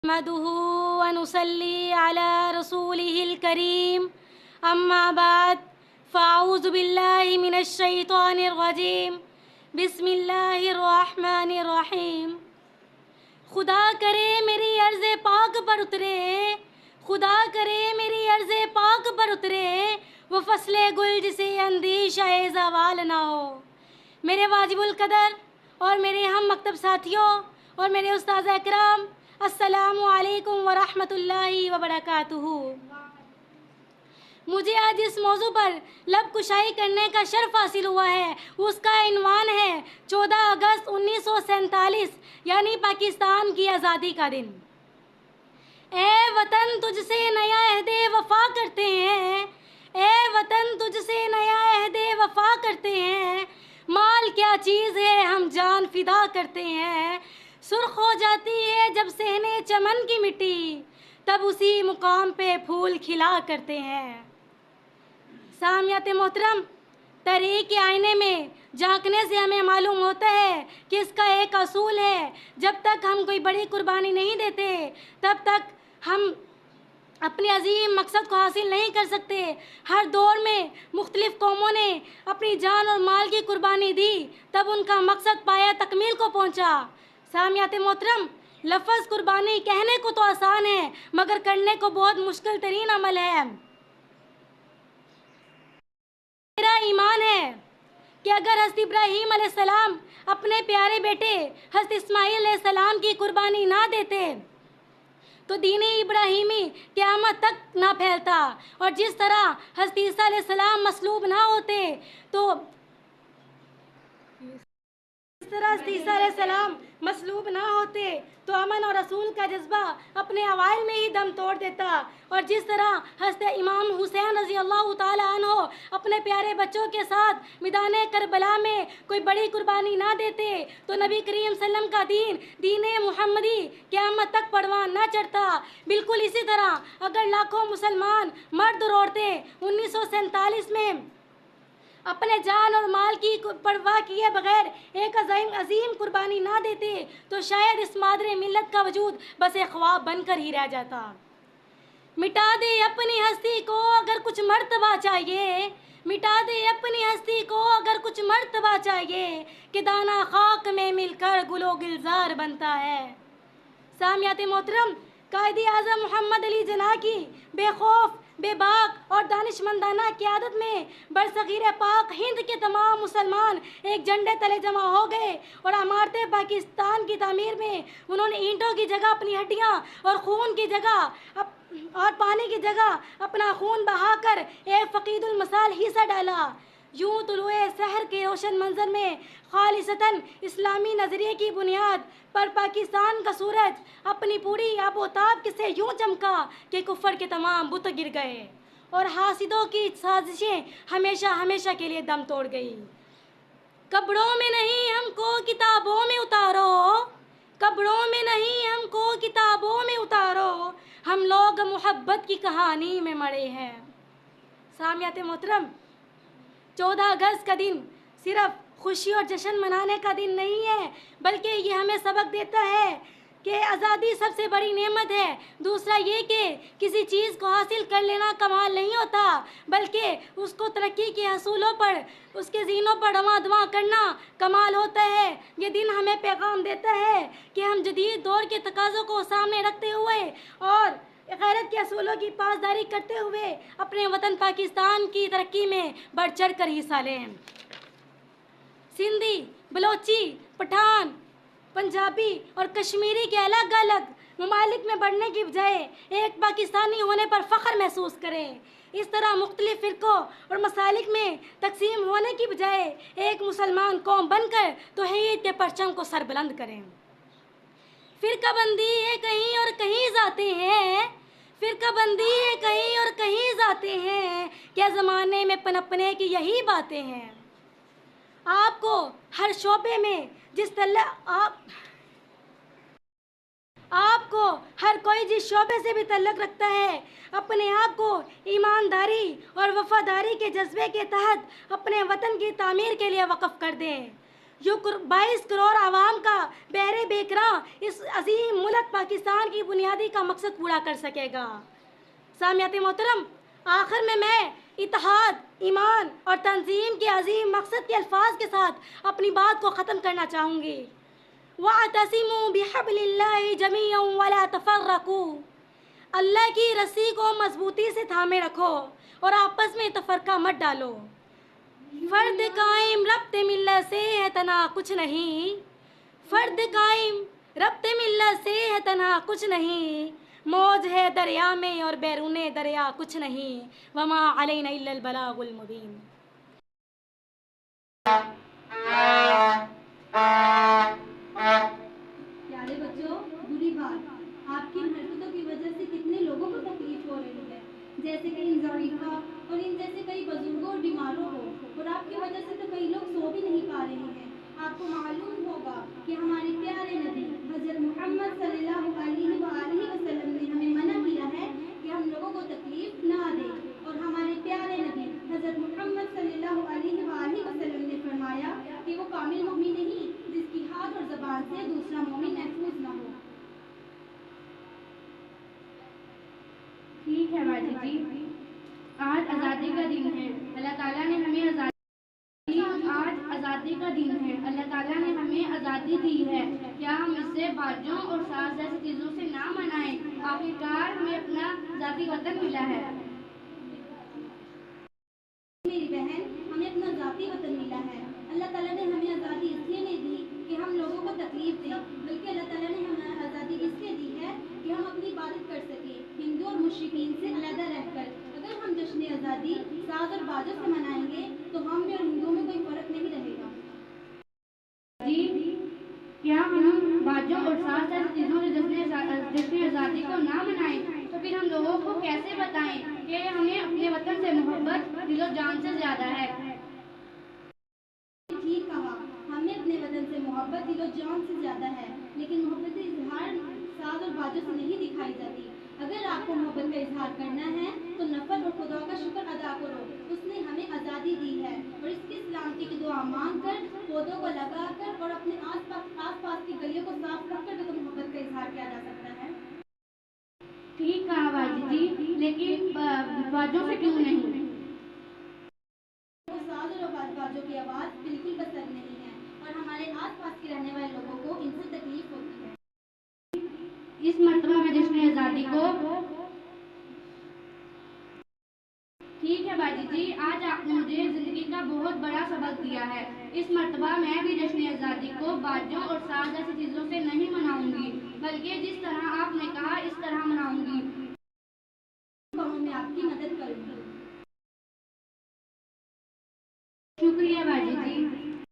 नहमदुहु व नुसल्ली अला रसूलिहिल करीम अम्मा बाद फ़ाऊज़ु बिल्लाहि मिनश शैतानिर रजीम बिस्मिल्लाहिर रहमानिर रहीम। खुदा करे मेरी अर्ज़ पाक पर उतरे, खुदा करे मेरी अर्ज़ पाक पर उतरे, वो फसले गुल जिसे अंदेशाए ज़वाल ना हो। मेरे वाजिबुल कदर और मेरे हम मकतब साथियों और मेरे उस्ताज़ इकराम, अस्सलामु अलैकुम व रहमतुल्लाहि व बरकातुहू। मुझे आज इस मौजू पर लब कुशाई करने का शर्फ हासिल हुआ है। उसका इन्वान है 14 अगस्त 1947 यानी पाकिस्तान की आज़ादी का दिन। ए वतन तुझसे नया अहदे वफ़ा करते हैं, ए वतन तुझसे नया अहदे वफ़ा करते हैं, माल क्या चीज़ है हम जान फिदा करते हैं। सुर्ख हो जाती है जब सहने चमन की मिट्टी, तब उसी मुकाम पे फूल खिला करते हैं। सामियात मोहतरम, तहरीक के आईने में झांकने से हमें मालूम होता है कि इसका एक असूल है, जब तक हम कोई बड़ी कुर्बानी नहीं देते तब तक हम अपने अजीम मकसद को हासिल नहीं कर सकते। हर दौर में मुख्तलिफ कौमों ने अपनी जान और माल की कुर्बानी दी, तब उनका मकसद पाया तकमील को पहुंचा। सामियात मोहतरम, लफ्ज़ कुर्बानी कहने को तो आसान है मगर करने को बहुत मुश्किल तरीन अमल है। मेरा ईमान है कि अगर हज़रत इब्राहीम अलैहिस्सलाम अपने प्यारे बेटे हज़रत इस्माईल अलैहिस्सलाम की कुर्बानी ना देते तो दीन-ए इब्राहीमी क़यामत तक ना फैलता, और जिस तरह हज़रत ईसा अलैहिस्सलाम मसलूब ना होते तो मसलूब ना होते तो अमन और रसूल का जज्बा अपने अवाइल में ही दम तोड़ देता, और जिस तरह हज़रत इमाम हुसैन रज़ी अल्लाह ताला अन्हो अपने प्यारे बच्चों के साथ मैदान करबला में कोई बड़ी कुर्बानी ना देते तो नबी करीम सल्लम का दीन मुहम्मदी क़यामत तक परवान ना चढ़ता। बिल्कुल इसी तरह अगर लाखों मुसलमान मर्द और औरतें 1947 में अपने जान और माल की परवाह किए बगैर एक अजीम कुर्बानी ना देते तो शायद इस मादरे मिल्लत का वजूद बस एक ख्वाब बनकर ही रह जाता। मिटा दे अपनी हस्ती को अगर कुछ मर्तबा चाहिए, मिटा दे अपनी हस्ती को अगर कुछ मर्तबा चाहिए, कि दाना खाक में मिलकर गुलो गुलजार बनता है। सामियात मोहतरम, कायदे आज़म मोहम्मद अली जिन्ना की बेखौफ, बेबाक और दानिशमंदाना क़यादत में बरसग़ीर पाक हिंद के तमाम मुसलमान एक झंडे तले जमा हो गए और इमारत पाकिस्तान की तामीर में उन्होंने ईंटों की जगह अपनी हड्डियाँ और खून की जगह और पानी की जगह अपना खून बहाकर एक फ़क़ीदुल मसाल हिस्सा डाला। यूँ तुलुए सहर के रोशन मंजर में खालिसतन इस्लामी नज़रिए की बुनियाद पर पाकिस्तान का सूरज अपनी पूरी आबोताब से यूँ चमका कि कुफ़र के तमाम बुत गिर गए और हासिदों की साजिशें हमेशा हमेशा के लिए दम तोड़ गई। कब्रों में नहीं हमको किताबों में उतारो, कब्रों में नहीं हमको किताबों में उतारो, हम लोग मोहब्बत की कहानी में मरे हैं। सामियात मोहतरम, 14 अगस्त का दिन सिर्फ खुशी और जश्न मनाने का दिन नहीं है, बल्कि ये हमें सबक देता है कि आज़ादी सबसे बड़ी नेमत है। दूसरा ये कि किसी चीज़ को हासिल कर लेना कमाल नहीं होता, बल्कि उसको तरक्की के हसूलों पर, उसके ज़ीनों पर रवां करना कमाल होता है। ये दिन हमें पैगाम देता है कि हम जदीद दौर के तकाज़ों को सामने रखते हुए और गैरत के असूलों की पासदारी करते हुए अपने वतन पाकिस्तान की तरक्की में बढ़ चढ़ कर हिस्सा लें। सिंधी, बलोची, पठान, पंजाबी और कश्मीरी के अलग अलग ममालिक में बढ़ने की बजाय एक पाकिस्तानी होने पर फ़ख्र महसूस करें। इस तरह मुख्तलिफ फ़िरक़ों और मसालिक में तकसीम होने की बजाय एक मुसलमान कौम बनकर तौहीद के परचम को सरबुलंद करें। फ़िरक़ाबंदी है कहीं और कहीं जाते हैं, फ़िरक़ाबंदी है कहीं और कहीं जाते हैं, क्या ज़माने में पनपने की यही बातें हैं। आपको हर शोबे में आपको हर कोई जिस शोबे से भी तल्लुक़ रखता है अपने आप को ईमानदारी और वफ़ादारी के जज्बे के तहत अपने वतन की तामीर के लिए वक़फ़ कर दें। जो 22 करोड़ आवाम का बहरे बेकरां इस अजीम मुल्क पाकिस्तान की बुनियादी का मकसद पूरा कर सकेगा। सामियात मोहतरम, आखिर में मैं इत्तेहाद, ईमान और तंजीम के अजीम मकसद के अल्फाज के साथ अपनी बात को ख़त्म करना चाहूँगी। वअतसिमू बिहब्लिल्लाहि जमीअन वला तफर्रकू, अल्लाह की रस्सी को मजबूती से थामे रखो और आपस में तफरका मत डालो। फर्द कायम रब्ते मिल्लत से है तना कुछ नहीं, फर्द कायम रब्ते मिल्लत से है तना कुछ नहीं, मौज है दरिया में और बैरूने दरिया कुछ नहीं, वमा अलैना इल्लल बलागुल मुबीन। प्यारे बच्चों, बुरी बात, आपकी इन हरकतों की वजह से कितने लोगों को तकलीफ हो रही है, जैसे कि इन ज़रीफ़ा और इन जैसे कई बुजुर्गों और बीमारों को, और आपकी वजह से तो कई लोग सो भी नहीं पा रहे हैं। आपको मालूम होगा कि हमारे प्यारे नबी हज़रत मोहम्मद सल्लल्लाहु अलैहि वसल्लम ने हमें मना किया है कि हम लोगों को तकलीफ ना दें, और हमारे प्यारे नबी हज़रत मोहम्मद सल्लल्लाहु अलैहि वसल्लम ने फरमाया कि वो कामिल मोमिन नहीं जिसकी हाथ और ज़बान से दूसरा मोमिन महफूज ना हो। ठीक है बाजी जी, आज आज़ादी का दिन है, अल्लाह ताला ने हमें आज़ादी, आज आज़ादी का दिन है, अल्लाह ताला ने हमें आज़ादी दी है। क्या हम इससे बाजों और साज जैसी चीज़ों से ना मनाएं? आखिरकार हमें अपना ज़ाती वतन मिला है। मेरी बहन, हमें अपना ज़ाती वतन मिला है। अल्लाह ताला ने हमें आज़ादी इसलिए नहीं दी कि हम लोगों को तकलीफ दें, बल्कि अल्लाह ताला ने हमें आज़ादी इसलिए दी है कि हम अपनी इबादत कर सकें, हिंदू और मुश्रिकीन से अलहदा रहकर। अगर हम जश्न आज़ादी साज और बाजों से मनाएंगे तो हम में और हिंदुओं में कोई फ़र्क नहीं रहेगा। जी, क्या हम बाजों और साज जैसी चीज़ों से जश्न आज़ादी को ना मनाएं, तो फिर हम लोगों को कैसे बताएं कि हमें अपने वतन से मोहब्बत दिलो जान से ज़्यादा है? ठीक कहा, हमें अपने वतन से मोहब्बत दिलो जान से ज़्यादा है, लेकिन मोहब्बत का इजहार साज और बाजों से नहीं दिखाई जाती। अगर आपको मोहब्बत का इजहार करना है तो नफल और खुदा का शुक्र अदा करो, उसने हमें आज़ादी दी है, और इसकी सलामती की दुआ मांग कर, पौधों को लगा कर और अपने आस पास की गलियों को साफ रख कर तो मोहब्बत का इजहार किया जा सकता है। ठीक कहा बाजी जी, लेकिन बाजों से क्यों नहीं? साज और बाजों की आवाज़ बिल्कुल पसंद नहीं है, और हमारे आस पास के रहने वाले लोगों को इनसे तकलीफ होती है। इस मरतबा में जश्न आज़ादी को, ठीक है बाजी जी, आज आपने मुझे ज़िंदगी का बहुत बड़ा सबक दिया है। इस मरतबा मैं भी जश्न आज़ादी को बाजों और साज जैसी चीज़ों से नहीं मनाऊंगी, बल्कि जिस तरह आपने कहा इस तरह मनाऊंगी।